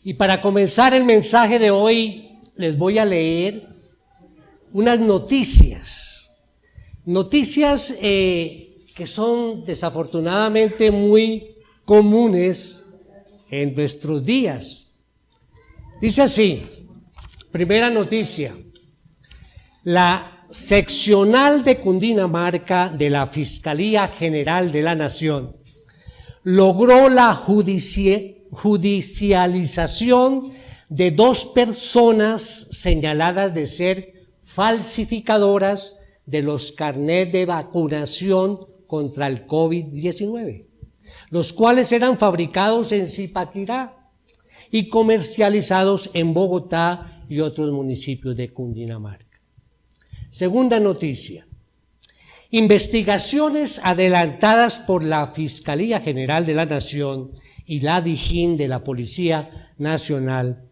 Y para comenzar el mensaje de hoy, les voy a leer unas noticias que son desafortunadamente muy comunes en nuestros días. Dice así, primera noticia: la seccional de Cundinamarca de la Fiscalía General de la Nación logró la judicialización de 2 personas señaladas de ser falsificadoras de los carnets de vacunación contra el COVID-19, los cuales eran fabricados en Zipaquirá y comercializados en Bogotá y otros municipios de Cundinamarca. Segunda noticia: investigaciones adelantadas por la Fiscalía General de la Nación y la DIJÍN de la Policía Nacional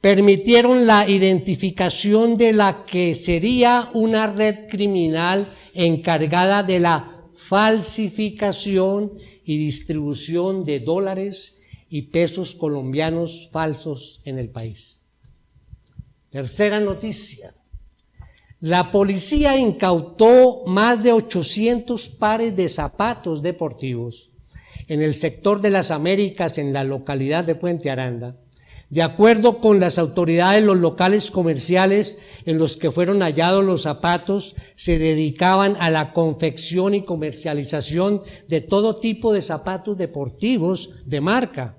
permitieron la identificación de la que sería una red criminal encargada de la falsificación y distribución de dólares y pesos colombianos falsos en el país. Tercera noticia: la policía incautó más de 800 pares de zapatos deportivos en el sector de las Américas, en la localidad de Puente Aranda. De acuerdo con las autoridades, los locales comerciales en los que fueron hallados los zapatos se dedicaban a la confección y comercialización de todo tipo de zapatos deportivos de marcas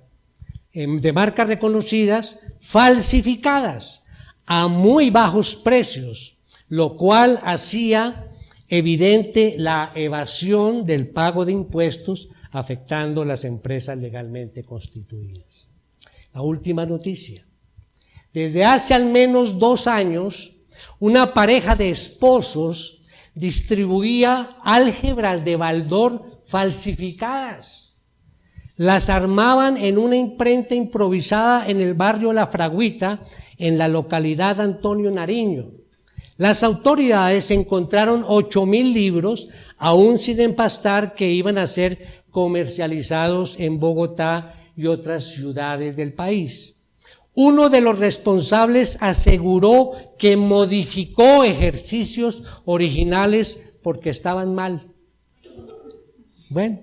reconocidas, falsificadas a muy bajos precios, lo cual hacía evidente la evasión del pago de impuestos, afectando las empresas legalmente constituidas. La última noticia: desde hace al menos 2 años, una pareja de esposos distribuía álgebras de Baldor falsificadas. Las armaban en una imprenta improvisada en el barrio La Fraguita, en la localidad Antonio Nariño. Las autoridades encontraron 8.000 libros, aún sin empastar, que iban a ser comercializados en Bogotá y otras ciudades del país. Uno de los responsables aseguró que modificó ejercicios originales porque estaban mal. Bueno,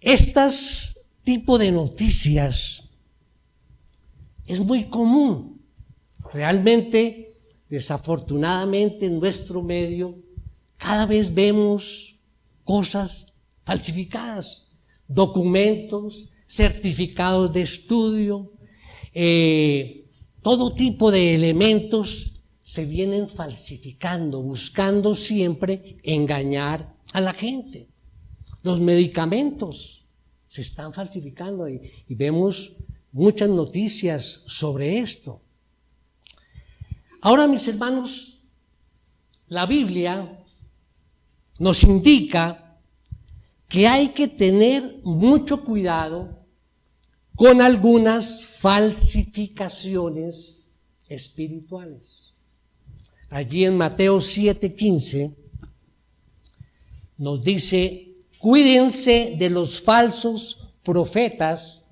estas tipo de noticias es muy común. Realmente, desafortunadamente, en nuestro medio cada vez vemos cosas falsificadas, documentos, certificados de estudio, todo tipo de elementos se vienen falsificando, buscando siempre engañar a la gente. Los medicamentos se están falsificando y vemos muchas noticias sobre esto. Ahora, mis hermanos, la Biblia nos indica que hay que tener mucho cuidado con algunas falsificaciones espirituales. Allí en Mateo 7:15 nos dice: cuídense de los falsos profetas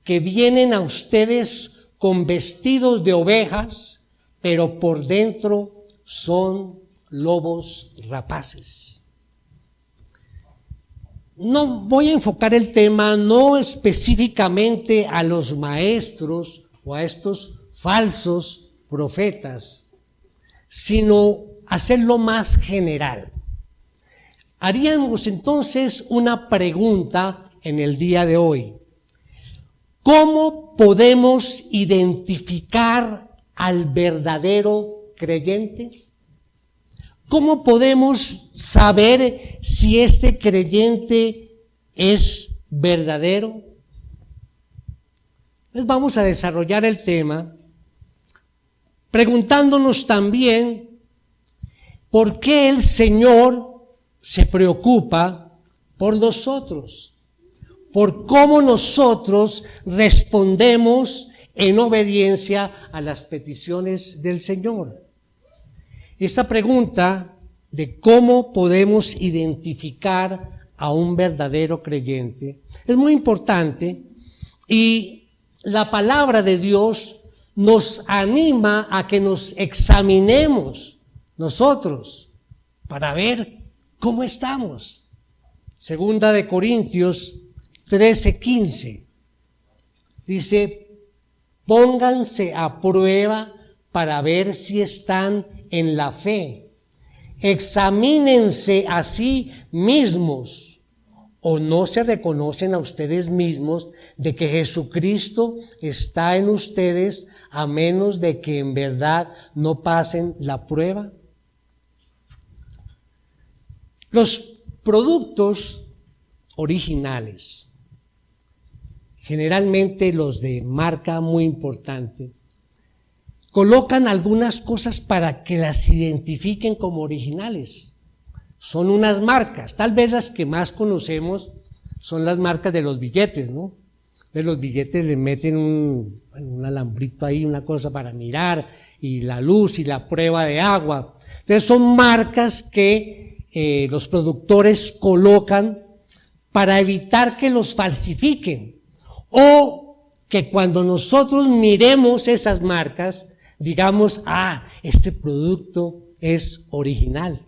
que vienen a ustedes con vestidos de ovejas, pero por dentro son lobos rapaces. No voy a enfocar el tema no específicamente a los maestros o a estos falsos profetas, sino hacerlo más general. Haríamos entonces una pregunta en el día de hoy: ¿cómo podemos identificar al verdadero creyente? ¿Cómo podemos saber si este creyente es verdadero? Pues vamos a desarrollar el tema preguntándonos también por qué el Señor se preocupa por nosotros, por cómo nosotros respondemos en obediencia a las peticiones del Señor. Esta pregunta de cómo podemos identificar a un verdadero creyente es muy importante y la palabra de Dios nos anima a que nos examinemos nosotros para ver cómo estamos. Segunda de Corintios 13:15 dice: pónganse a prueba para ver si están en la fe. Examínense a sí mismos. ¿O no se reconocen a ustedes mismos de que Jesucristo está en ustedes, a menos de que en verdad no pasen la prueba? Los productos originales, generalmente los de marca muy importante, colocan algunas cosas para que las identifiquen como originales. Son unas marcas, tal vez las que más conocemos son las marcas de los billetes, ¿no? De los billetes le meten un alambrito ahí, una cosa para mirar, y la luz y la prueba de agua. Entonces son marcas que los productores colocan para evitar que los falsifiquen, o que cuando nosotros miremos esas marcas, digamos, este producto es original.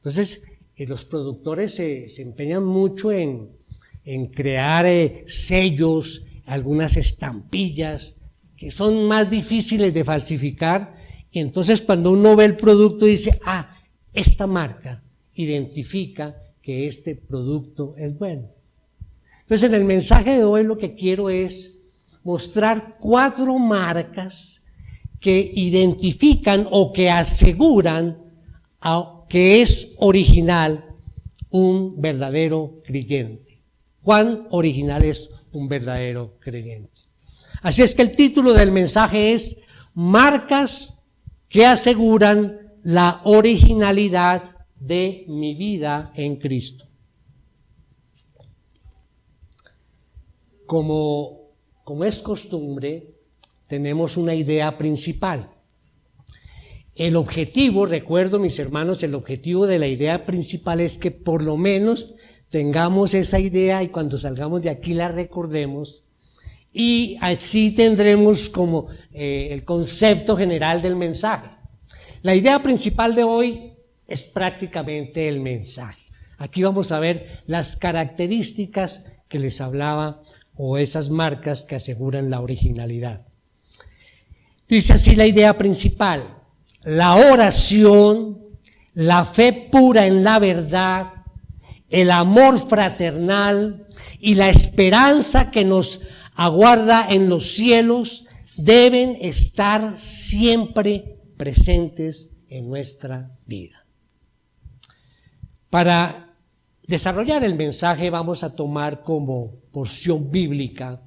Entonces, los productores se empeñan mucho en crear sellos, algunas estampillas, que son más difíciles de falsificar, y entonces cuando uno ve el producto dice, esta marca identifica que este producto es bueno. Entonces, en el mensaje de hoy lo que quiero es mostrar 4 marcas que identifican o que aseguran que es original un verdadero creyente. ¿Cuán original es un verdadero creyente? Así es que el título del mensaje es Marcas que aseguran la originalidad de mi vida en Cristo. Como es costumbre, tenemos una idea principal. El objetivo, recuerdo mis hermanos, el objetivo de la idea principal es que por lo menos tengamos esa idea y cuando salgamos de aquí la recordemos, y así tendremos como el concepto general del mensaje. La idea principal de hoy es prácticamente el mensaje. Aquí vamos a ver las características que les hablaba o esas marcas que aseguran la originalidad. Dice así la idea principal: la oración, la fe pura en la verdad, el amor fraternal y la esperanza que nos aguarda en los cielos deben estar siempre presentes en nuestra vida. Para desarrollar el mensaje vamos a tomar como porción bíblica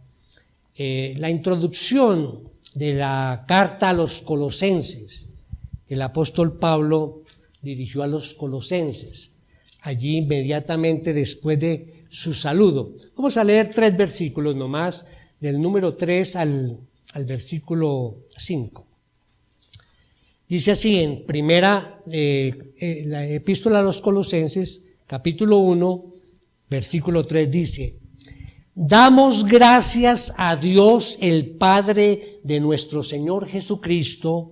la introducción de la carta a los Colosenses. El apóstol Pablo dirigió a los colosenses, allí inmediatamente después de su saludo. Vamos a leer 3 versículos nomás, del número 3 al versículo 5. Dice así en la epístola a los Colosenses, capítulo 1, versículo 3, dice: damos gracias a Dios el Padre de nuestro Señor Jesucristo,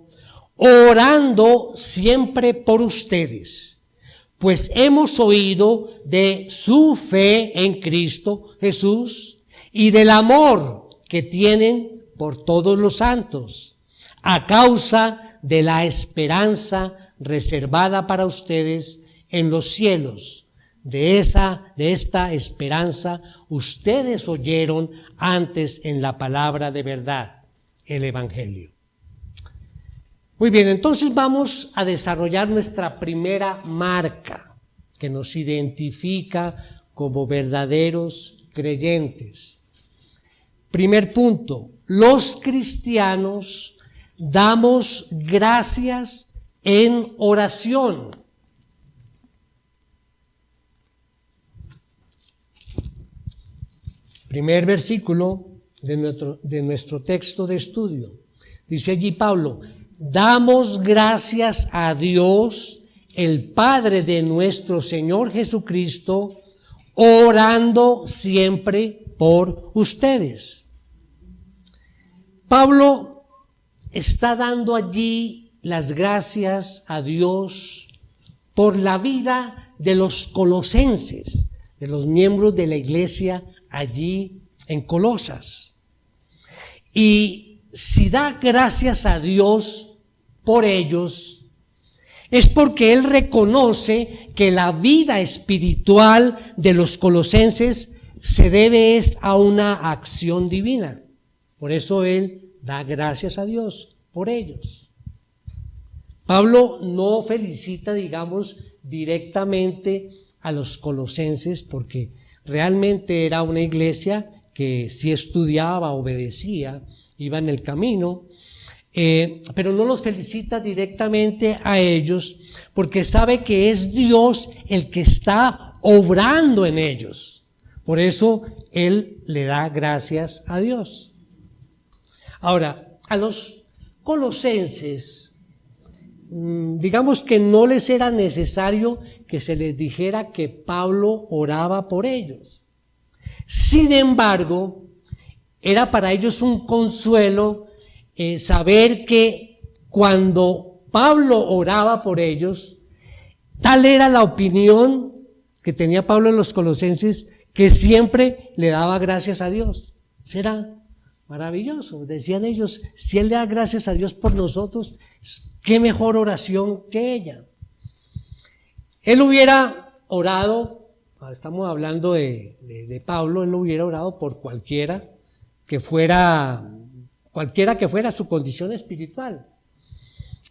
orando siempre por ustedes, pues hemos oído de su fe en Cristo Jesús y del amor que tienen por todos los santos, a causa de la esperanza reservada para ustedes en los cielos. De esta esperanza ustedes oyeron antes en la palabra de verdad, el Evangelio. Muy bien, entonces vamos a desarrollar nuestra primera marca que nos identifica como verdaderos creyentes. Primer punto: los cristianos damos gracias en oración. Primer versículo de nuestro texto de estudio. Dice allí Pablo: damos gracias a Dios, el Padre de nuestro Señor Jesucristo, orando siempre por ustedes. Pablo está dando allí las gracias a Dios por la vida de los colosenses, de los miembros de la iglesia allí en Colosas. Y si da gracias a Dios por ellos, es porque él reconoce que la vida espiritual de los colosenses se debe a una acción divina. Por eso él da gracias a Dios por ellos. Pablo no felicita, digamos, directamente a los colosenses porque realmente era una iglesia que sí estudiaba, obedecía, iba en el camino, pero no los felicita directamente a ellos porque sabe que es Dios el que está obrando en ellos. Por eso él le da gracias a Dios. Ahora, a los colosenses, digamos que no les era necesario que se les dijera que Pablo oraba por ellos. Sin embargo, era para ellos un consuelo saber que cuando Pablo oraba por ellos, tal era la opinión que tenía Pablo en los colosenses, que siempre le daba gracias a Dios. Será maravilloso, decían ellos, si él le da gracias a Dios por nosotros, qué mejor oración que ella. Él hubiera orado, estamos hablando de Pablo, él hubiera orado por cualquiera que fuera su condición espiritual.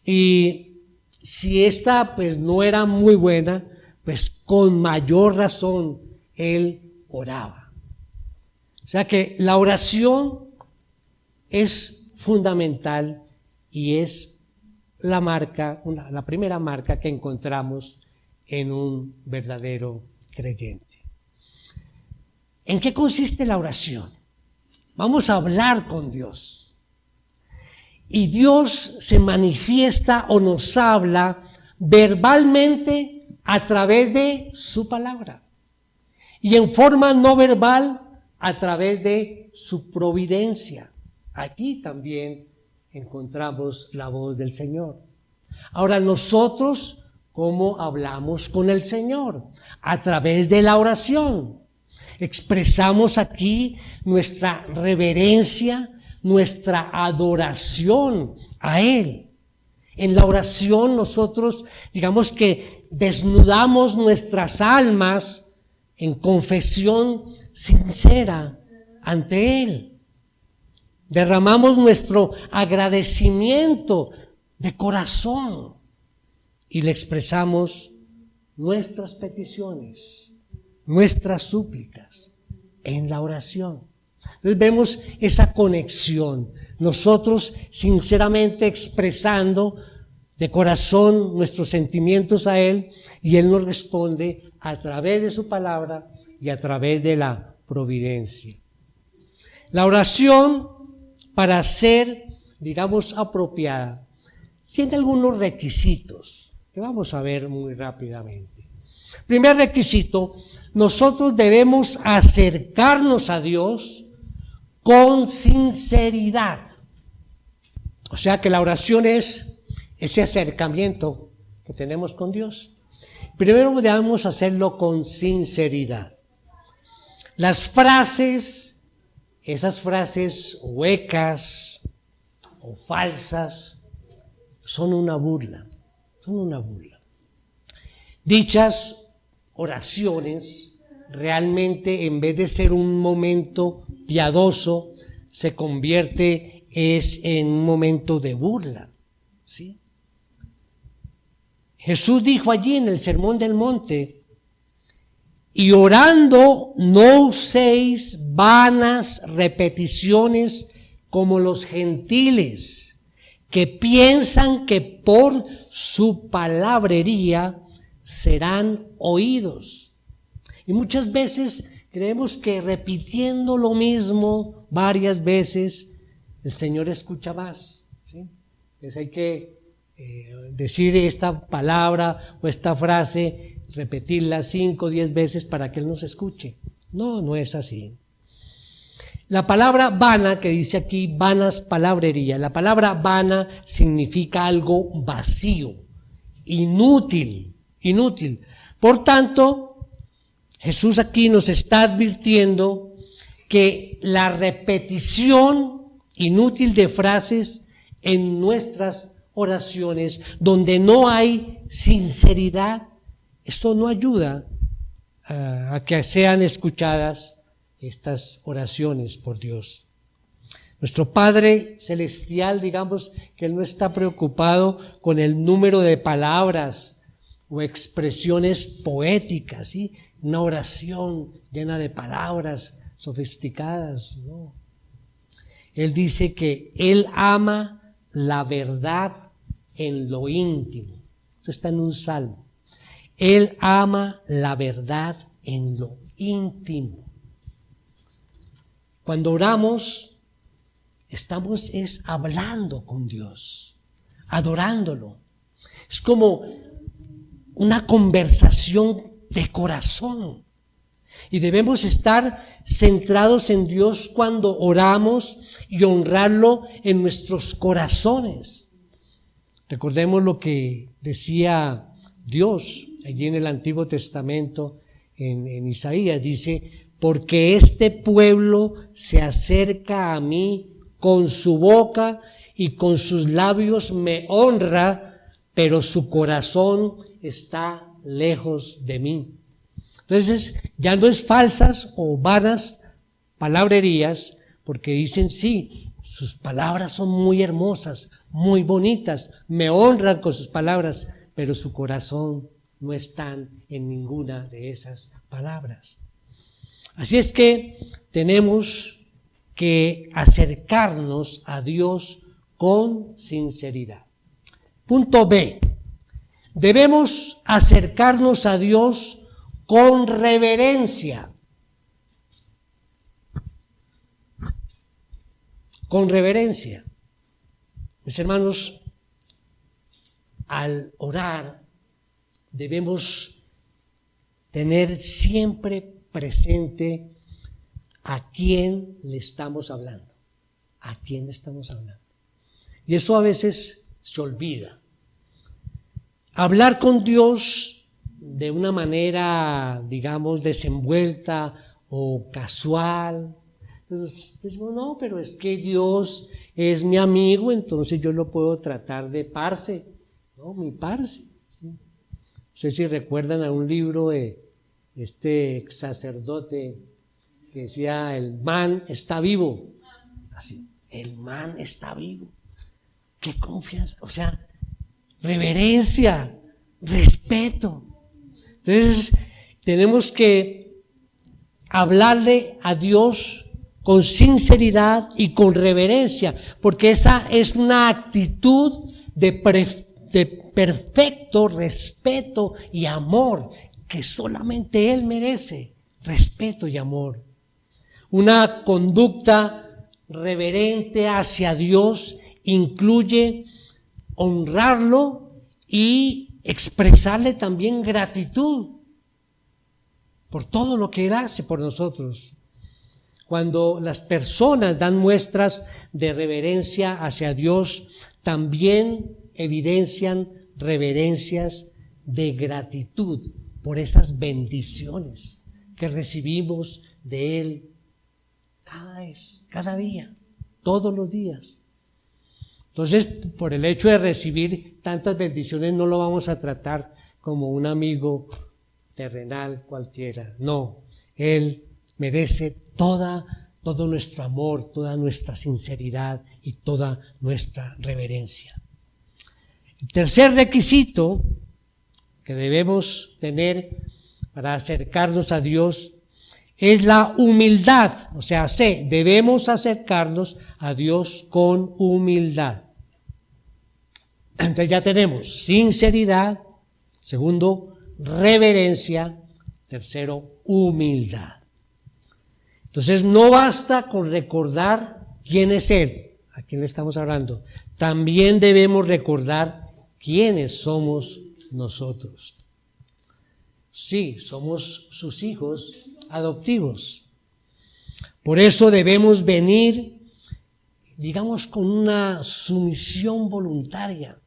Y si esta pues no era muy buena, pues con mayor razón él oraba. O sea que la oración es fundamental y es la primera marca que encontramos en un verdadero creyente. ¿En qué consiste la oración? Vamos a hablar con Dios. Y Dios se manifiesta o nos habla verbalmente a través de su palabra. Y en forma no verbal a través de su providencia. Aquí también encontramos la voz del Señor. Ahora nosotros, ¿cómo hablamos con el Señor? A través de la oración. Expresamos aquí nuestra reverencia, nuestra adoración a Él. En la oración nosotros, digamos que desnudamos nuestras almas en confesión sincera ante Él. Derramamos nuestro agradecimiento de corazón y le expresamos nuestras peticiones, nuestras súplicas en la oración. Entonces vemos esa conexión, nosotros sinceramente expresando de corazón nuestros sentimientos a Él y Él nos responde a través de su palabra y a través de la providencia. La oración, para ser, digamos, apropiada, tiene algunos requisitos que vamos a ver muy rápidamente. Primer requisito, nosotros debemos acercarnos a Dios con sinceridad. O sea que la oración es ese acercamiento que tenemos con Dios. Primero debemos hacerlo con sinceridad. Las frases, esas frases huecas o falsas, son una burla, Dichas oraciones realmente, en vez de ser un momento piadoso, se convierte en un momento de burla, ¿sí? Jesús dijo allí en el Sermón del Monte: y orando no uséis vanas repeticiones como los gentiles, que piensan que por su palabrería serán oídos. Y muchas veces creemos que repitiendo lo mismo varias veces el Señor escucha más, ¿sí? Entonces hay que decir esta palabra o esta frase, repetirla 5 o 10 veces para que Él nos escuche. No, no es así. La palabra vana, que dice aquí, vanas palabrería, la palabra vana significa algo vacío, inútil. Por tanto, Jesús aquí nos está advirtiendo que la repetición inútil de frases en nuestras oraciones, donde no hay sinceridad, esto no ayuda a que sean escuchadas estas oraciones por Dios. Nuestro Padre Celestial, digamos que Él no está preocupado con el número de palabras o expresiones poéticas, ¿sí? Una oración llena de palabras sofisticadas, no. Él dice que Él ama la verdad en lo íntimo. Esto está en un salmo. Él ama la verdad en lo íntimo. Cuando oramos, estamos hablando con Dios, adorándolo. Es como una conversación de corazón. Y debemos estar centrados en Dios cuando oramos y honrarlo en nuestros corazones. Recordemos lo que decía Dios allí en el Antiguo Testamento, en Isaías, dice: porque este pueblo se acerca a mí con su boca y con sus labios me honra, pero su corazón está lejos de mí. Entonces, ya no es falsas o vanas palabrerías, porque dicen, sí, sus palabras son muy hermosas, muy bonitas, me honran con sus palabras, pero su corazón no está en ninguna de esas palabras. Así es que tenemos que acercarnos a Dios con sinceridad. Punto B. Debemos acercarnos a Dios con reverencia. Con reverencia. Mis hermanos, al orar debemos tener siempre presente a quién le estamos hablando. ¿A quién le estamos hablando? Y eso a veces se olvida. Hablar con Dios de una manera, digamos, desenvuelta o casual. Pues, no, pero es que Dios es mi amigo, entonces yo lo puedo tratar de parce. No, mi parce. ¿Sí? No sé si recuerdan a un libro de este ex sacerdote que decía: el man está vivo. Así, el man está vivo. Qué confianza, o sea, reverencia, respeto. Entonces, tenemos que hablarle a Dios con sinceridad y con reverencia, porque esa es una actitud de perfecto respeto y amor que solamente Él merece, respeto y amor. Una conducta reverente hacia Dios incluye honrarlo y expresarle también gratitud por todo lo que Él hace por nosotros. Cuando las personas dan muestras de reverencia hacia Dios, también evidencian reverencias de gratitud por esas bendiciones que recibimos de Él cada día, todos los días. Entonces, por el hecho de recibir tantas bendiciones, no lo vamos a tratar como un amigo terrenal cualquiera. No, Él merece todo nuestro amor, toda nuestra sinceridad y toda nuestra reverencia. El tercer requisito que debemos tener para acercarnos a Dios es la humildad. O sea, debemos acercarnos a Dios con humildad. Entonces ya tenemos sinceridad, segundo, reverencia, tercero, humildad. Entonces no basta con recordar quién es Él, a quién le estamos hablando. También debemos recordar quiénes somos nosotros. Sí, somos sus hijos adoptivos. Por eso debemos venir, digamos, con una sumisión voluntaria.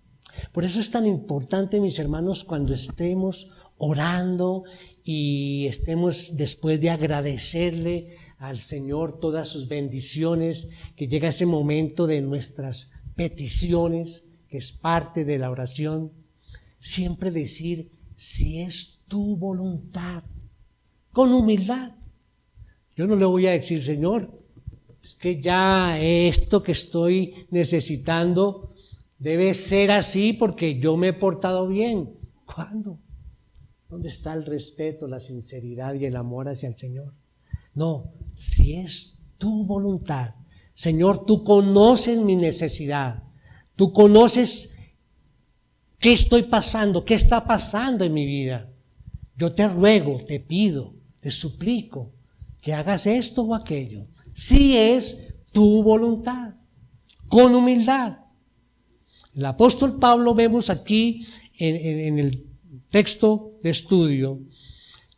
Por eso es tan importante, mis hermanos, cuando estemos orando y estemos después de agradecerle al Señor todas sus bendiciones, que llega ese momento de nuestras peticiones, que es parte de la oración, siempre decir, si es tu voluntad, con humildad. Yo no le voy a decir, Señor, es que ya esto que estoy necesitando debe ser así porque yo me he portado bien. ¿Cuándo? ¿Dónde está el respeto, la sinceridad y el amor hacia el Señor? No, si es tu voluntad. Señor, tú conoces mi necesidad. Tú conoces qué estoy pasando, qué está pasando en mi vida. Yo te ruego, te pido, te suplico que hagas esto o aquello. Si es tu voluntad, con humildad. El apóstol Pablo, vemos aquí en el texto de estudio,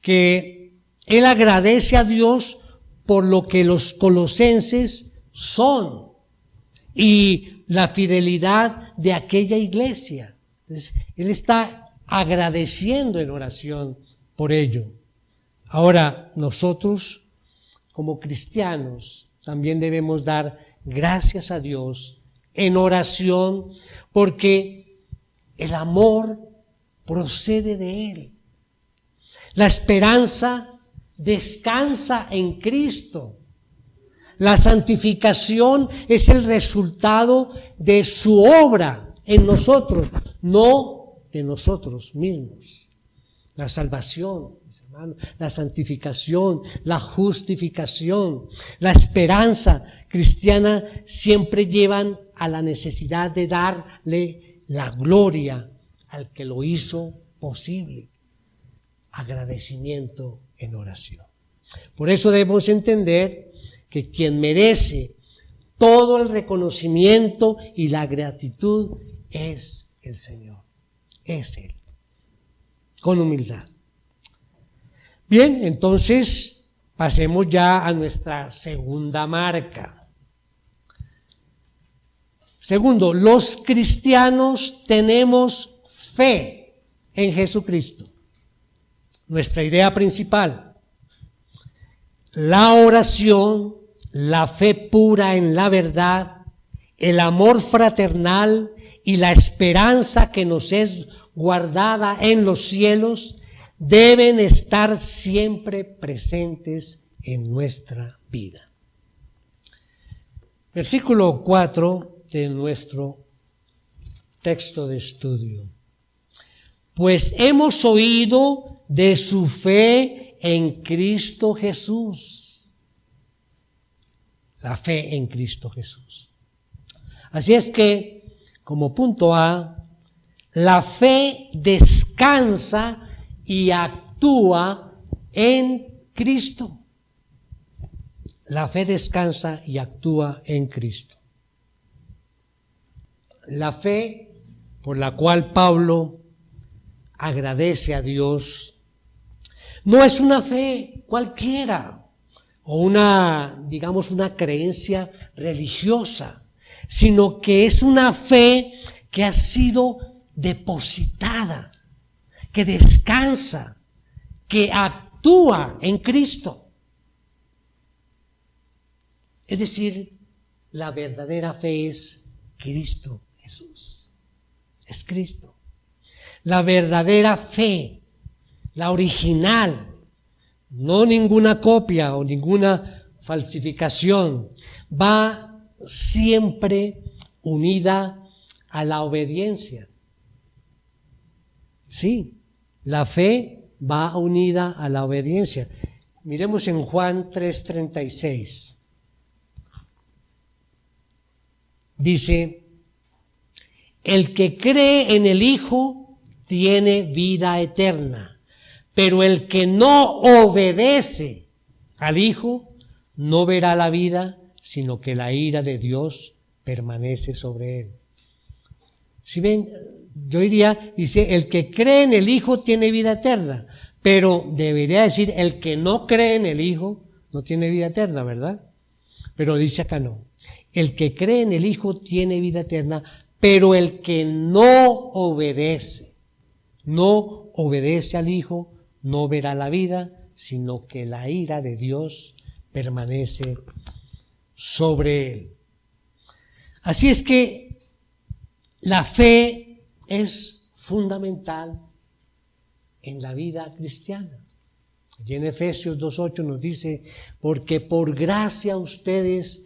que él agradece a Dios por lo que los colosenses son y la fidelidad de aquella iglesia. Entonces, él está agradeciendo en oración por ello. Ahora, nosotros como cristianos también debemos dar gracias a Dios en oración, porque el amor procede de Él. La esperanza descansa en Cristo. La santificación es el resultado de su obra en nosotros, no de nosotros mismos. La salvación, mis hermanos, la santificación, la justificación, la esperanza cristiana siempre llevan a la necesidad de darle la gloria al que lo hizo posible. Agradecimiento en oración. Por eso debemos entender que quien merece todo el reconocimiento y la gratitud es el Señor, es Él, con humildad. Bien, entonces pasemos ya a nuestra segunda marca. Segundo, los cristianos tenemos fe en Jesucristo. Nuestra idea principal, la oración, la fe pura en la verdad, el amor fraternal y la esperanza que nos es guardada en los cielos deben estar siempre presentes en nuestra vida. Versículo 4 de nuestro texto de estudio. Pues hemos oído de su fe en Cristo Jesús. La fe en Cristo Jesús. Así es que, como punto A, la fe descansa y actúa en Cristo. La fe descansa y actúa en Cristo. La fe por la cual Pablo agradece a Dios no es una fe cualquiera o una creencia religiosa, sino que es una fe que ha sido depositada, que descansa, que actúa en Cristo. Es decir, la verdadera fe es Cristo Jesús. Es Cristo. La verdadera fe, la original, no ninguna copia o ninguna falsificación, va siempre unida a la obediencia. Sí, la fe va unida a la obediencia. Miremos en Juan 3:36. Dice, el que cree en el Hijo tiene vida eterna, pero el que no obedece al Hijo no verá la vida, sino que la ira de Dios permanece sobre él. Si ven, yo dice, el que cree en el Hijo tiene vida eterna, pero debería decir, el que no cree en el Hijo no tiene vida eterna, ¿verdad? Pero dice acá no. El que cree en el Hijo tiene vida eterna, pero el que no obedece al Hijo, no verá la vida, sino que la ira de Dios permanece sobre él. Así es que la fe es fundamental en la vida cristiana. Y en Efesios 2:8 nos dice, porque por gracia ustedes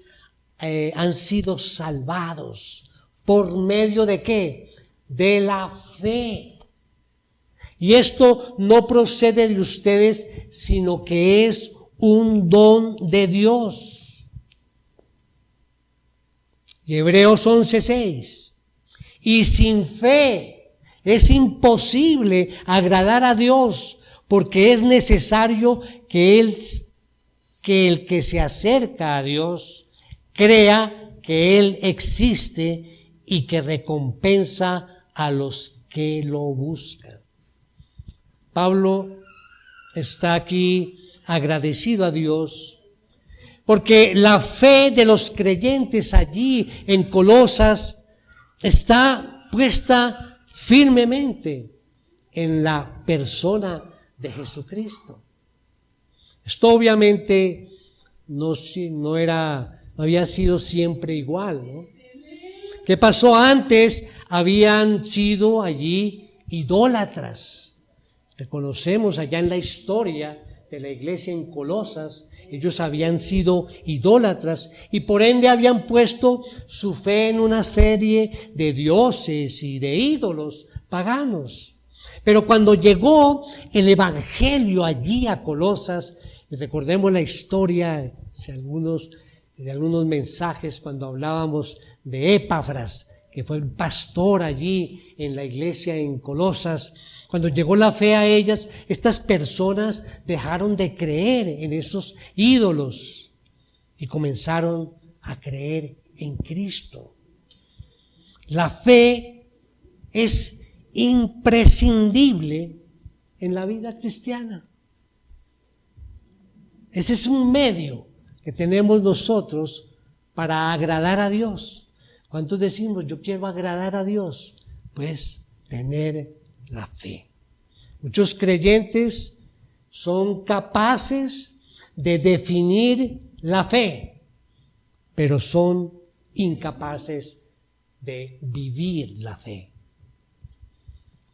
han sido salvados. ¿Por medio de qué? De la fe. Y esto no procede de ustedes, sino que es un don de Dios. Y Hebreos 11:6. Y sin fe es imposible agradar a Dios, porque es necesario que el que se acerca a Dios crea que Él existe y que recompensa a los que lo buscan. Pablo está aquí agradecido a Dios porque la fe de los creyentes allí en Colosas está puesta firmemente en la persona de Jesucristo. Esto obviamente no había sido siempre igual, ¿no? ¿Qué pasó antes? Habían sido allí idólatras. Reconocemos allá en la historia de la iglesia en Colosas, ellos habían sido idólatras y por ende habían puesto su fe en una serie de dioses y de ídolos paganos. Pero cuando llegó el evangelio allí a Colosas, y recordemos la historia de algunos mensajes cuando hablábamos de Epafras, que fue un pastor allí en la iglesia en Colosas. Cuando llegó la fe a ellas, estas personas dejaron de creer en esos ídolos y comenzaron a creer en Cristo. La fe es imprescindible en la vida cristiana. Ese es un medio que tenemos nosotros para agradar a Dios. ¿Cuántos decimos, yo quiero agradar a Dios? Pues tener la fe. Muchos creyentes son capaces de definir la fe, pero son incapaces de vivir la fe.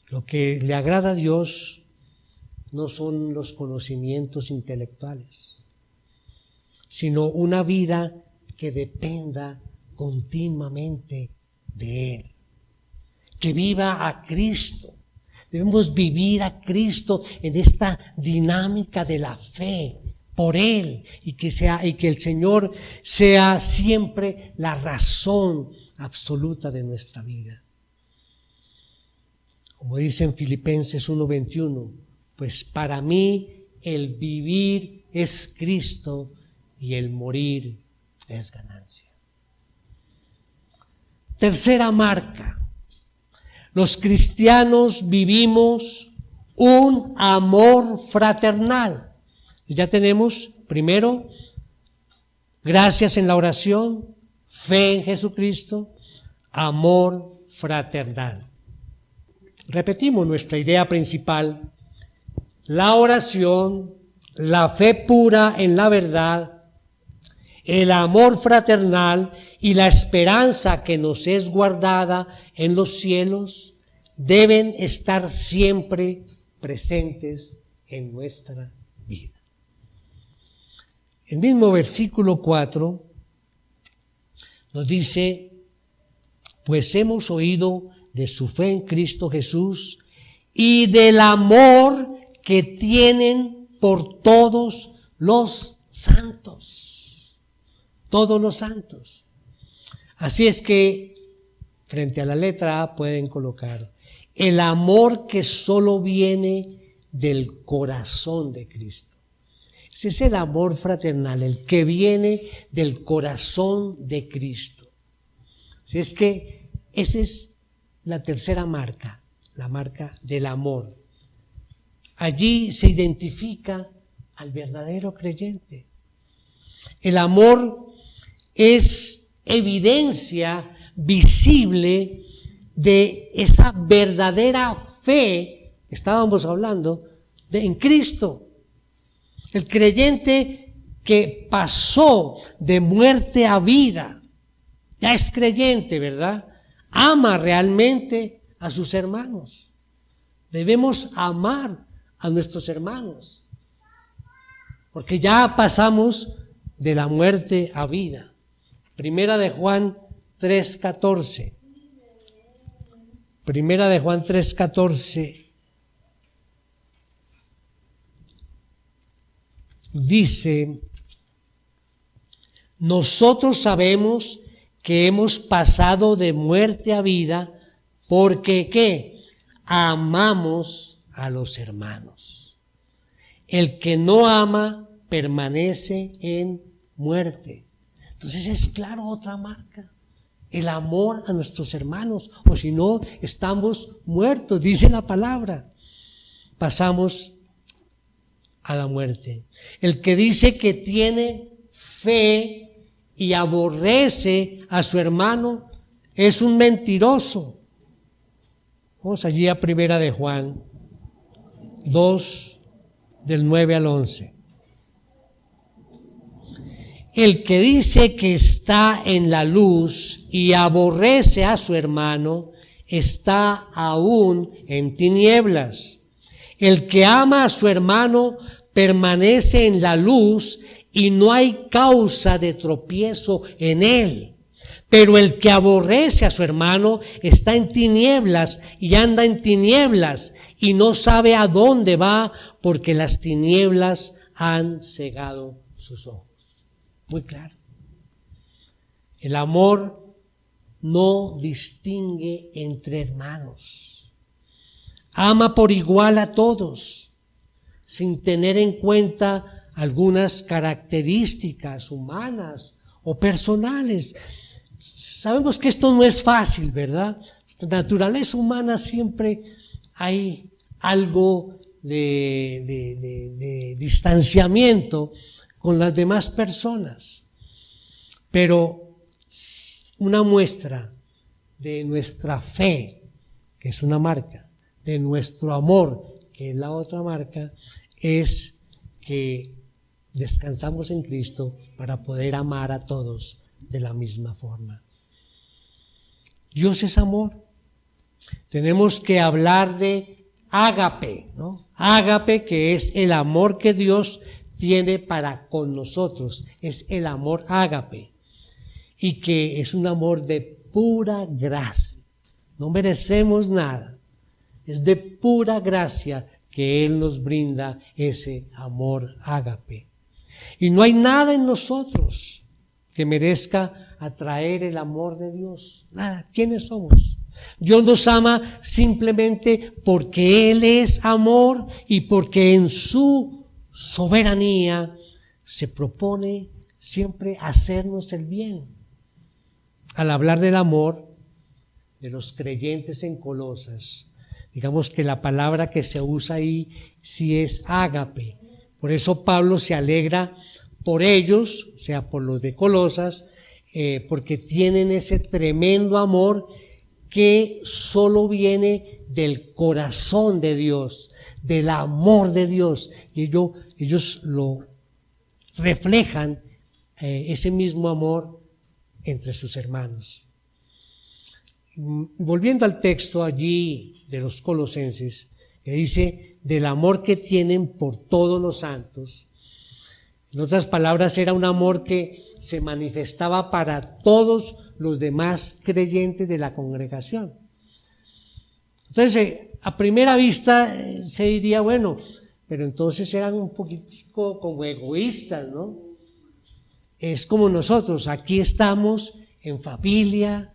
Lo que le agrada a Dios no son los conocimientos intelectuales, sino una vida que dependa continuamente de Él, que viva a Cristo. Debemos vivir a Cristo en esta dinámica de la fe por Él y que el Señor sea siempre la razón absoluta de nuestra vida. Como dice en Filipenses 1:21, pues para mí el vivir es Cristo y el morir es ganancia. Tercera marca. Los cristianos vivimos un amor fraternal. Ya tenemos, primero, gracias en la oración, fe en Jesucristo, amor fraternal. Repetimos nuestra idea principal: la oración, la fe pura en la verdad, el amor fraternal y la esperanza que nos es guardada en los cielos deben estar siempre presentes en nuestra vida. El mismo versículo 4 nos dice, pues hemos oído de su fe en Cristo Jesús y del amor que tienen por todos los santos. Todos los santos. Así es que, frente a la letra A pueden colocar el amor que solo viene del corazón de Cristo. Ese es el amor fraternal, el que viene del corazón de Cristo. Así es que esa es la tercera marca, la marca del amor. Allí se identifica al verdadero creyente. El amor es evidencia visible de esa verdadera fe que estábamos hablando en Cristo. El creyente que pasó de muerte a vida, ya es creyente, ¿verdad? Ama realmente a sus hermanos. Debemos amar a nuestros hermanos, porque ya pasamos de la muerte a vida. Primera de Juan 3:14. Primera de Juan 3:14 dice: nosotros sabemos que hemos pasado de muerte a vida porque ¿qué? Amamos a los hermanos. El que no ama permanece en muerte. Entonces es claro otra marca, el amor a nuestros hermanos, o si no, estamos muertos, dice la palabra. Pasamos a la muerte. El que dice que tiene fe y aborrece a su hermano es un mentiroso. Vamos allí a Primera de Juan 2, del 9 al 11. El que dice que está en la luz y aborrece a su hermano, está aún en tinieblas. El que ama a su hermano permanece en la luz y no hay causa de tropiezo en él. Pero el que aborrece a su hermano está en tinieblas y anda en tinieblas y no sabe a dónde va porque las tinieblas han cegado sus ojos. Muy claro. El amor no distingue entre hermanos. Ama por igual a todos, sin tener en cuenta algunas características humanas o personales. Sabemos que esto no es fácil, ¿verdad? En la naturaleza humana siempre hay algo de distanciamiento con las demás personas, pero una muestra de nuestra fe, que es una marca, de nuestro amor, que es la otra marca, es que descansamos en Cristo para poder amar a todos de la misma forma. Dios es amor. Tenemos que hablar de ágape, ¿no? Ágape, que es el amor que Dios tiene para con nosotros, es el amor ágape, y que es un amor de pura gracia. No merecemos nada, es de pura gracia que Él nos brinda ese amor ágape. Y no hay nada en nosotros que merezca atraer el amor de Dios. Nada. ¿Quiénes somos? Dios nos ama simplemente porque Él es amor y porque en su soberanía se propone siempre hacernos el bien. Al hablar del amor de los creyentes en Colosas, digamos que la palabra que se usa ahí sí es ágape. Por eso Pablo se alegra por ellos, o sea, por los de Colosas, porque tienen ese tremendo amor que solo viene del corazón de Dios, del amor de Dios. Y ellos lo reflejan, ese mismo amor entre sus hermanos. Volviendo al texto allí de los Colosenses, que dice del amor que tienen por todos los santos. En otras palabras, era un amor que se manifestaba para todos los demás creyentes de la congregación. Entonces, a primera vista se diría, bueno, pero entonces eran un poquitico como egoístas, ¿no? Es como nosotros, aquí estamos en familia,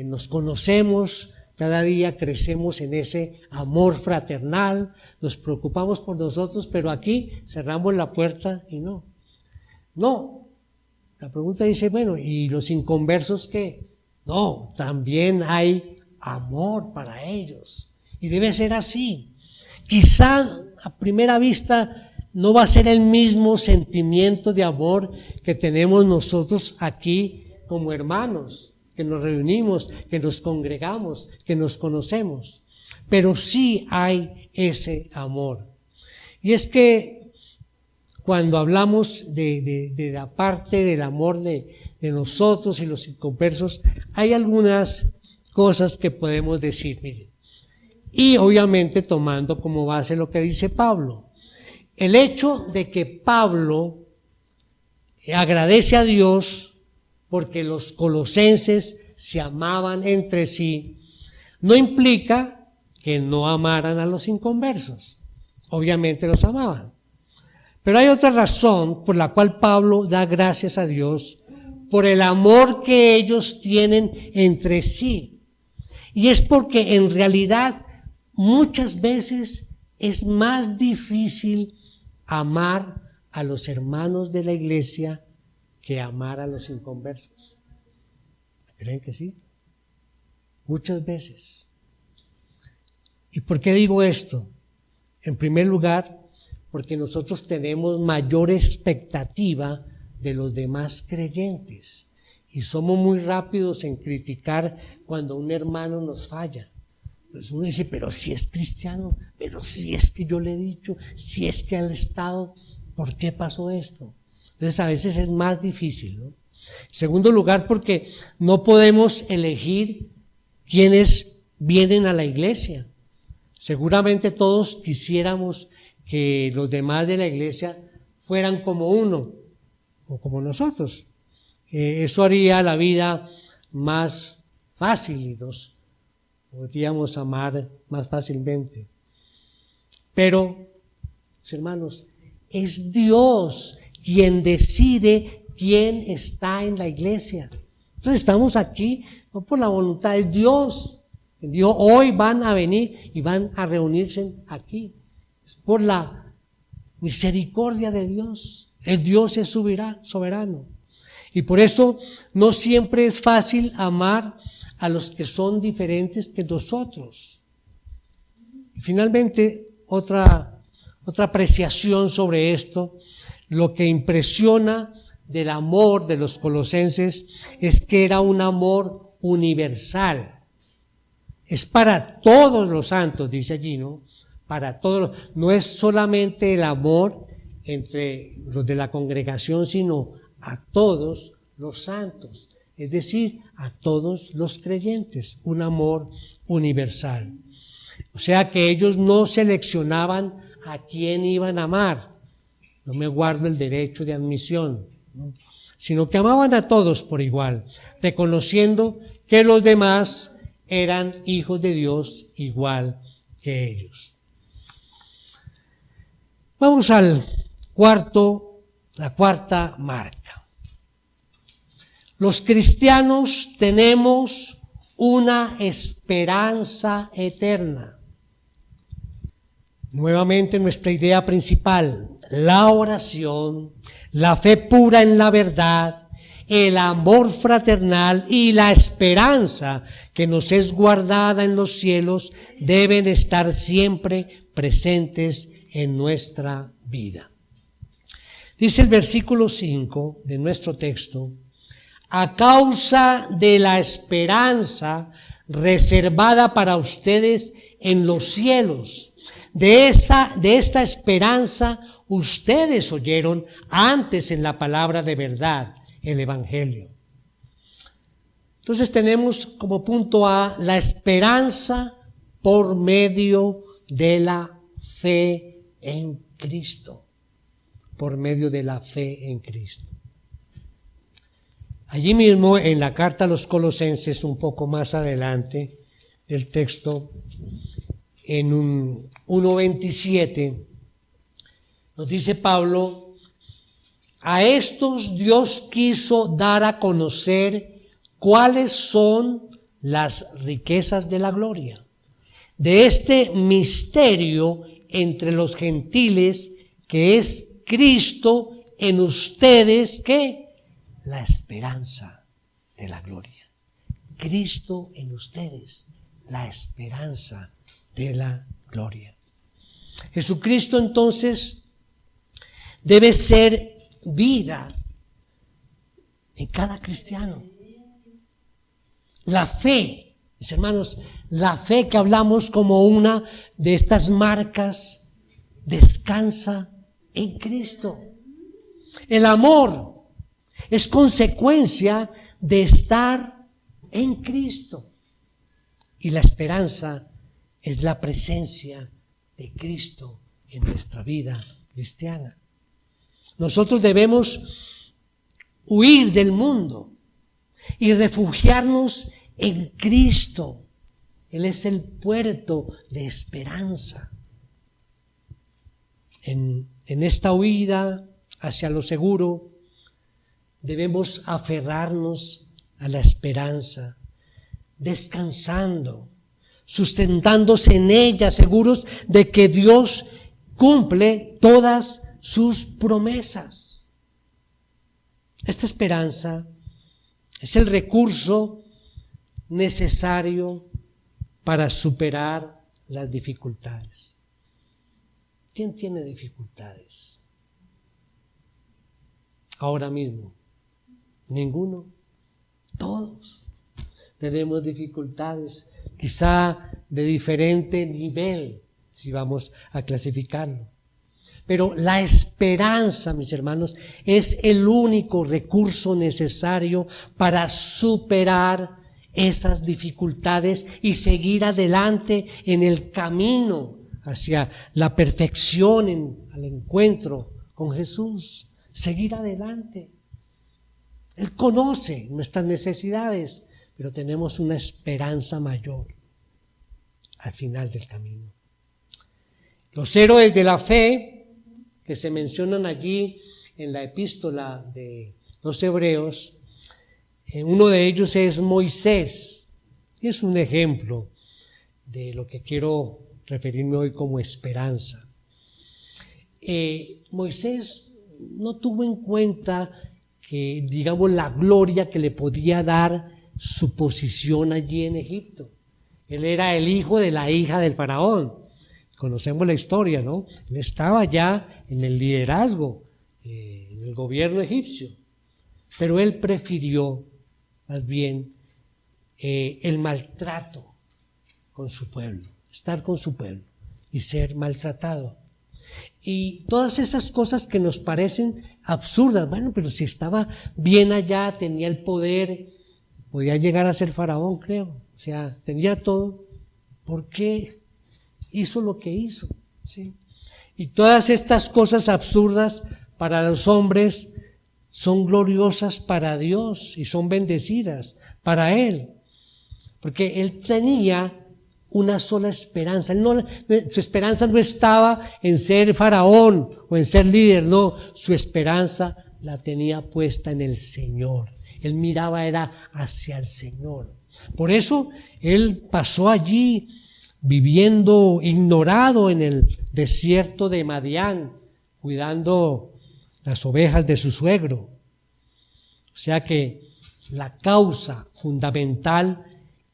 nos conocemos, cada día crecemos en ese amor fraternal, nos preocupamos por nosotros, pero aquí cerramos la puerta y no. No, la pregunta dice, bueno, ¿y los inconversos qué? No, también hay amor para ellos y debe ser así. Quizá a primera vista no va a ser el mismo sentimiento de amor que tenemos nosotros aquí como hermanos, que nos reunimos, que nos congregamos, que nos conocemos. Pero sí hay ese amor. Y es que cuando hablamos de la parte del amor de nosotros y los inconversos, hay algunas cosas que podemos decir, miren. Y obviamente tomando como base lo que dice Pablo. El hecho de que Pablo agradece a Dios porque los colosenses se amaban entre sí, no implica que no amaran a los inconversos. Obviamente los amaban. Pero hay otra razón por la cual Pablo da gracias a Dios por el amor que ellos tienen entre sí. Y es porque en realidad muchas veces es más difícil amar a los hermanos de la iglesia que amar a los inconversos. ¿Creen que sí? Muchas veces. ¿Y por qué digo esto? En primer lugar, porque nosotros tenemos mayor expectativa de los demás creyentes y somos muy rápidos en criticar cuando un hermano nos falla. Pues uno dice, pero si es cristiano, pero si es que yo le he dicho, si es que al Estado, ¿por qué pasó esto? Entonces a veces es más difícil, ¿no? En segundo lugar, porque no podemos elegir quiénes vienen a la iglesia. Seguramente todos quisiéramos que los demás de la iglesia fueran como uno o como nosotros. Eso haría la vida más fácil y nos podríamos amar más fácilmente. Pero, hermanos, es Dios quien decide quién está en la iglesia. Entonces estamos aquí no por la voluntad, es Dios. Dios hoy van a venir y van a reunirse aquí. Es por la misericordia de Dios. El Dios es soberano. Y por eso no siempre es fácil amar a los que son diferentes que nosotros. Y finalmente, otra apreciación sobre esto, lo que impresiona del amor de los colosenses es que era un amor universal. Es para todos los santos, dice allí, ¿no? Para todos, no es solamente el amor entre los de la congregación, sino a todos los santos, es decir, a todos los creyentes, un amor universal. O sea que ellos no seleccionaban a quién iban a amar, no me guardo el derecho de admisión, ¿no? Sino que amaban a todos por igual, reconociendo que los demás eran hijos de Dios igual que ellos. Vamos a la cuarta marca. Los cristianos tenemos una esperanza eterna. Nuevamente nuestra idea principal, la oración, la fe pura en la verdad, el amor fraternal y la esperanza que nos es guardada en los cielos deben estar siempre presentes en nuestra vida. Dice el versículo 5 de nuestro texto: a causa de la esperanza reservada para ustedes en los cielos. De esta esperanza ustedes oyeron antes en la palabra de verdad, el Evangelio. Entonces tenemos como punto A la esperanza por medio de la fe en Cristo. Por medio de la fe en Cristo. Allí mismo en la carta a los Colosenses, un poco más adelante del texto, en 1:27, nos dice Pablo: a estos Dios quiso dar a conocer cuáles son las riquezas de la gloria, de este misterio entre los gentiles, que es Cristo en ustedes, ¿qué? La esperanza de la gloria. Cristo en ustedes, la esperanza de la gloria. Jesucristo entonces debe ser vida en cada cristiano. La fe, mis hermanos, la fe que hablamos como una de estas marcas, descansa en Cristo. El amor es consecuencia de estar en Cristo. Y la esperanza es la presencia de Cristo en nuestra vida cristiana. Nosotros debemos huir del mundo y refugiarnos en Cristo. Él es el puerto de esperanza. En esta huida hacia lo seguro, debemos aferrarnos a la esperanza, descansando, sustentándose en ella, seguros de que Dios cumple todas sus promesas. Esta esperanza es el recurso necesario para superar las dificultades. ¿Quién tiene dificultades? Ahora mismo, ninguno. Todos tenemos dificultades, quizá de diferente nivel, si vamos a clasificarlo. Pero la esperanza, mis hermanos, es el único recurso necesario para superar esas dificultades y seguir adelante en el camino hacia la perfección, al encuentro con Jesús. Seguir adelante. Él conoce nuestras necesidades, pero tenemos una esperanza mayor al final del camino. Los héroes de la fe que se mencionan allí en la epístola de los Hebreos, uno de ellos es Moisés, y es un ejemplo de lo que quiero referirme hoy como esperanza. Moisés no tuvo en cuenta que, digamos, la gloria que le podía dar su posición allí en Egipto. Él era el hijo de la hija del faraón. Conocemos la historia, ¿no? Él estaba ya en el liderazgo, en el gobierno egipcio. Pero él prefirió, más bien, el maltrato con su pueblo, estar con su pueblo y ser maltratado. Y todas esas cosas que nos parecen absurdas, bueno, pero si estaba bien allá, tenía el poder, podía llegar a ser faraón, creo, o sea, tenía todo, ¿por qué hizo lo que hizo? ¿Sí? Y todas estas cosas absurdas para los hombres son gloriosas para Dios y son bendecidas para Él, porque Él tenía una sola esperanza. Su esperanza no estaba en ser faraón o en ser líder, no, su esperanza la tenía puesta en el Señor. Él miraba era hacia el Señor. Por eso él pasó allí viviendo ignorado en el desierto de Madián, cuidando las ovejas de su suegro. O sea que la causa fundamental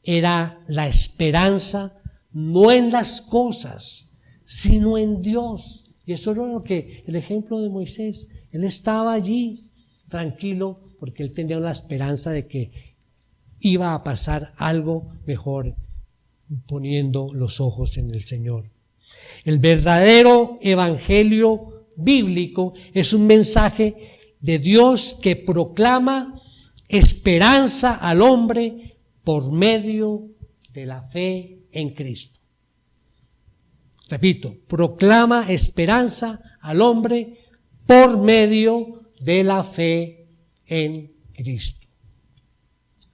era la esperanza, no en las cosas, sino en Dios. Y eso era lo que el ejemplo de Moisés, él estaba allí tranquilo porque él tenía la esperanza de que iba a pasar algo mejor poniendo los ojos en el Señor. El verdadero evangelio bíblico es un mensaje de Dios que proclama esperanza al hombre por medio de la fe en Cristo. Repito, proclama esperanza al hombre por medio de la fe en Cristo.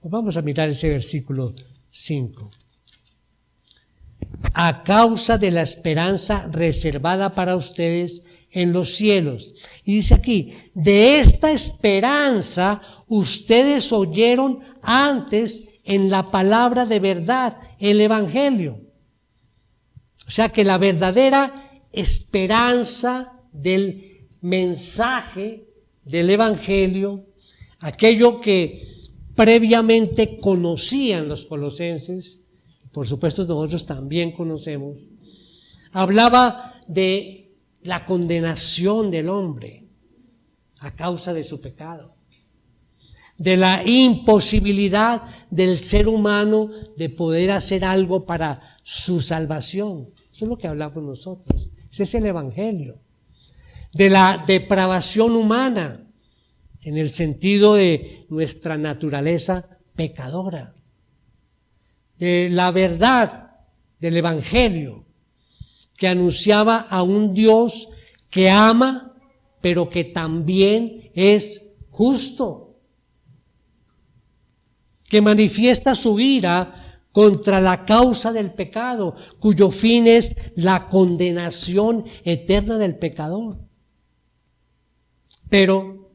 Pues vamos a mirar ese versículo 5. A causa de la esperanza reservada para ustedes en los cielos. Y dice aquí, de esta esperanza ustedes oyeron antes en la palabra de verdad, el Evangelio. O sea que la verdadera esperanza del mensaje del Evangelio, aquello que previamente conocían los colosenses, por supuesto nosotros también conocemos, hablaba de la condenación del hombre a causa de su pecado, de la imposibilidad del ser humano de poder hacer algo para su salvación. Eso es lo que hablamos nosotros. Ese es el Evangelio. De la depravación humana, en el sentido de nuestra naturaleza pecadora. De la verdad del Evangelio, que anunciaba a un Dios que ama, pero que también es justo, que manifiesta su ira contra la causa del pecado, cuyo fin es la condenación eterna del pecador. Pero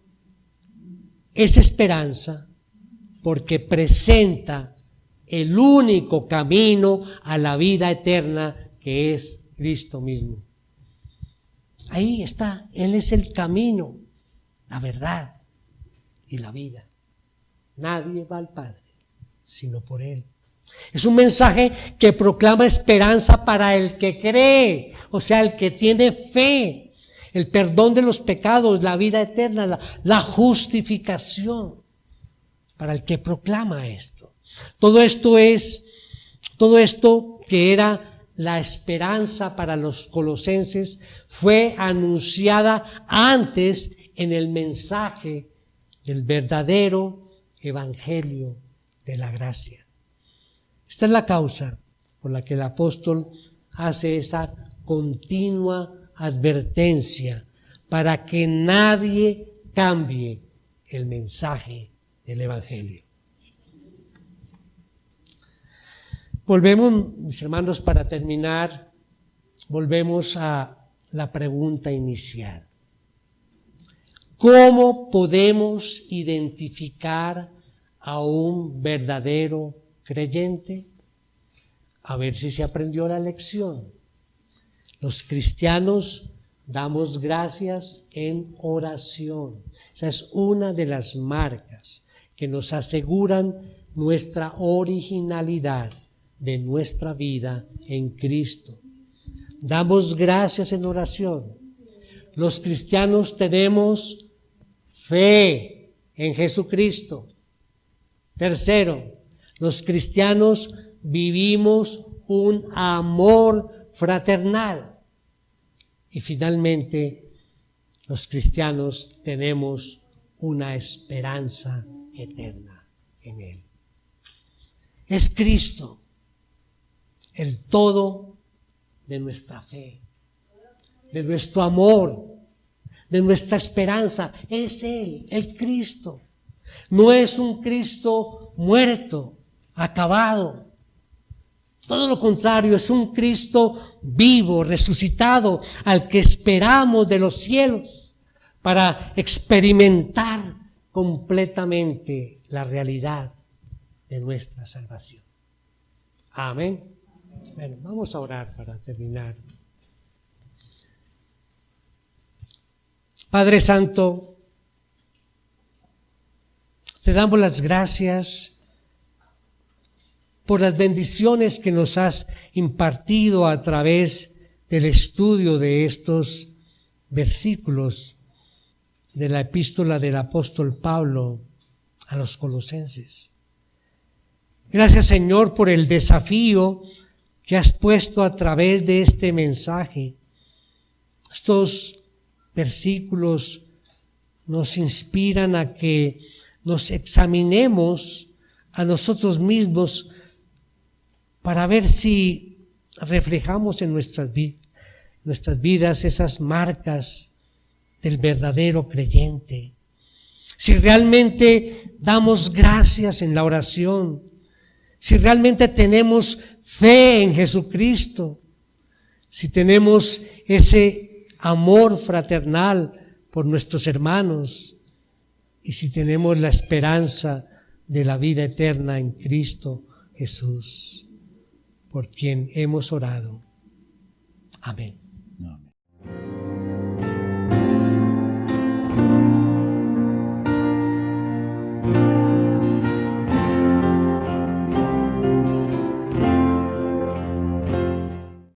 es esperanza porque presenta el único camino a la vida eterna, que es Cristo mismo. Ahí está, Él es el camino, la verdad y la vida. Nadie va al Padre sino por Él. Es un mensaje que proclama esperanza para el que cree, o sea, el que tiene fe, el perdón de los pecados, la vida eterna, la justificación, para el que proclama esto. Todo esto que era la esperanza para los colosenses fue anunciada antes en el mensaje del verdadero evangelio de la gracia. Esta es la causa por la que el apóstol hace esa continua advertencia para que nadie cambie el mensaje del evangelio. Volvemos, mis hermanos, para terminar, volvemos a la pregunta inicial. ¿Cómo podemos identificar a un verdadero creyente? A ver si se aprendió la lección. Los cristianos damos gracias en oración. Esa es una de las marcas que nos aseguran nuestra originalidad de nuestra vida en Cristo. Damos gracias en oración. Los cristianos tenemos fe en Jesucristo. Tercero, los cristianos vivimos un amor fraternal. Y finalmente, los cristianos tenemos una esperanza eterna en Él. Es Cristo el todo de nuestra fe, de nuestro amor, de nuestra esperanza. Es Él, el Cristo. No es un Cristo muerto, acabado. Todo lo contrario, es un Cristo vivo, resucitado, al que esperamos de los cielos para experimentar completamente la realidad de nuestra salvación. Amén. Bueno, vamos a orar para terminar. Padre Santo, te damos las gracias por las bendiciones que nos has impartido a través del estudio de estos versículos de la epístola del apóstol Pablo a los colosenses. Gracias, Señor, por el desafío que has puesto a través de este mensaje. Estos versículos nos inspiran a que nos examinemos a nosotros mismos para ver si reflejamos en nuestras vidas esas marcas del verdadero creyente. Si realmente damos gracias en la oración, si realmente tenemos fe en Jesucristo, si tenemos ese amor fraternal por nuestros hermanos y si tenemos la esperanza de la vida eterna en Cristo Jesús, por quien hemos orado. Amén.